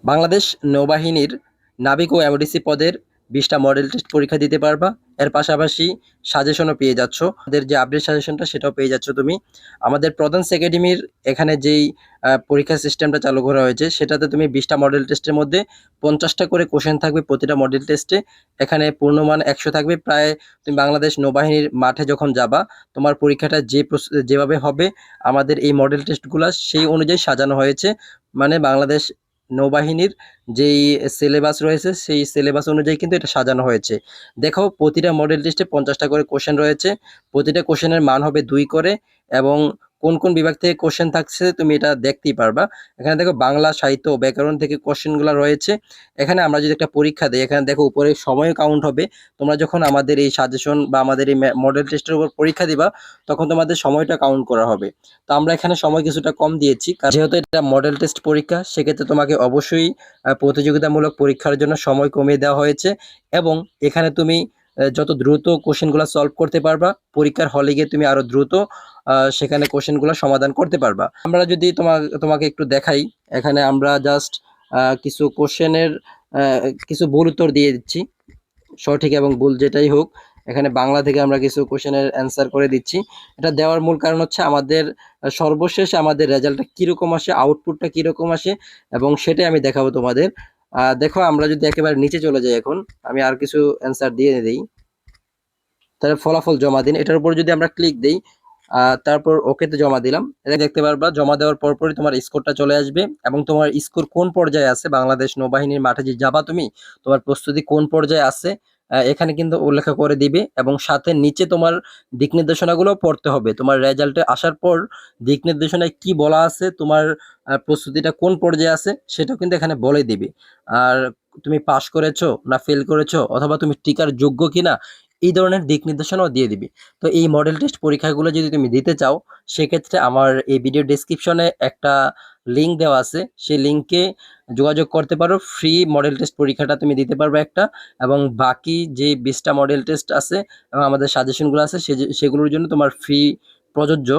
বাংলাদেশ নৌবাহিনীর নাবিক ও এমডিসি পদের 20টা মডেল টেস্ট পরীক্ষা দিতে পারবা। এর পাশাপাশি সাজেশনও পেয়ে যাচ্ছ। আমাদের যে আপডেট সাজেশনটা সেটাও পেয়ে যাচ্ছ তুমি। আমাদের প্রধান একাডেমির এখানে যেই পরীক্ষা সিস্টেমটা চালু করা হয়েছে সেটাতে তুমি 20টা মডেল টেস্টের মধ্যে 50টা করে কোশ্চেন থাকবে প্রতিটা মডেল টেস্টে। এখানে পূর্ণমান 100 থাকবে। প্রায় তুমি বাংলাদেশ নৌবাহিনীর মাঠে যখন যাবা তোমার পরীক্ষাটা যেভাবে হবে আমাদের এই মডেল টেস্টগুলা সেই অনুযায়ী সাজানো হয়েছে। মানে বাংলাদেশ নৌবাহিনীর যেই সিলেবাস রয়েছে সেই সিলেবাস অনুযায়ী কিন্তু এটা সাজানো হয়েছে। দেখো প্রতিটা মডেল টেস্টে 50টা করে কোশ্চেন রয়েছে। প্রতিটা কোশ্চেনের মান হবে 2 করে এবং কোন কোন বিভাগ থেকে কোশ্চেন থাকছে তুমি এটা দেখতেই পারবা। এখানে দেখো বাংলা, সাহিত্য ও ব্যাকরণ থেকে কোশ্চেনগুলো রয়েছে। এখানে আমরা যদি একটা পরীক্ষা দিই, এখানে দেখো উপরে সময় কাউন্ট হবে। তোমরা যখন আমাদের এই সাজেশন বা আমাদের এই মডেল টেস্টের উপর পরীক্ষা দিবা তখন তোমাদের সময়টা কাউন্ট করা হবে। তো আমরা এখানে সময় কিছুটা কম দিয়েছি, কারণ যেহেতু এটা মডেল টেস্ট পরীক্ষা সেক্ষেত্রে তোমাকে অবশ্যই প্রতিযোগিতামূলক পরীক্ষার জন্য সময় কমিয়ে দেওয়া হয়েছে এবং এখানে তুমি যত দ্রুত কোশ্চেনগুলো সলভ করতে পারবা, পরীক্ষার হলে গিয়ে তুমি আরো দ্রুত সেখানে কোশ্চেনগুলো সমাধান করতে পারবা। আমরা যদি তোমাকে একটু দেখাই, এখানে আমরা জাস্ট কিছু কোশ্চেনের কিছু ভুল উত্তর দিয়ে দিচ্ছি, সঠিক এবং ভুল যেটাই হোক। এখানে বাংলা থেকে আমরা কিছু কোশ্চেনের অ্যান্সার করে দিচ্ছি। এটা দেওয়ার মূল কারণ হচ্ছে আমাদের সর্বশেষ আমাদের রেজাল্টটা কীরকম আসে, আউটপুটটা কীরকম আসে এবং সেটাই আমি দেখাবো তোমাদের। দেখো আমরা যদি একেবারে নিচে চলে যাই, এখন আমি আর কিছু অ্যান্সার দিয়ে দিই। তাহলে ফলাফল জমা দিন, এটার উপর যদি আমরা ক্লিক দিই তারপর ওকেতে জমা দিলাম, এটা দেখতে পারবা জমা দেওয়ার পরপরই তোমার স্কোরটা চলে আসবে এবং তোমার স্কোর কোন পর্যায়ে আছে, বাংলাদেশ নৌবাহিনীর মাঠে যে যাবা তুমি, তোমার প্রস্তুতি কোন পর্যায়ে আছে এখানে কিন্তু উল্লেখ করে দিবে এবং সাথে নিচে তোমার দিক নির্দেশনাগুলো পড়তে হবে। তোমার রেজাল্টে আসার পর দিক নির্দেশনায় কি বলা আছে, তোমার প্রস্তুতিটা কোন পর্যায়ে আছে সেটাও কিন্তু এখানে বলে দিবে। আর তুমি পাস করেছো না ফেল করেছো অথবা তুমি টিকার যোগ্য কিনা এই ধরনের দিক নির্দেশনাও দিয়ে দিবে। তো এই মডেল টেস্ট পরীক্ষাগুলো যদি তুমি দিতে চাও সেক্ষেত্রে আমার এই ভিডিও ডেসক্রিপশনে একটা লিঙ্ক দেওয়া আছে, সেই লিঙ্কে যোগাযোগ করতে পারো। ফ্রি মডেল টেস্ট পরীক্ষাটা তুমি দিতে পারবে একটা, এবং বাকি যে 20টা মডেল টেস্ট আছে এবং আমাদের সাজেশনগুলো আছে সেগুলোর জন্য তোমার ফ্রি প্রযোজ্য।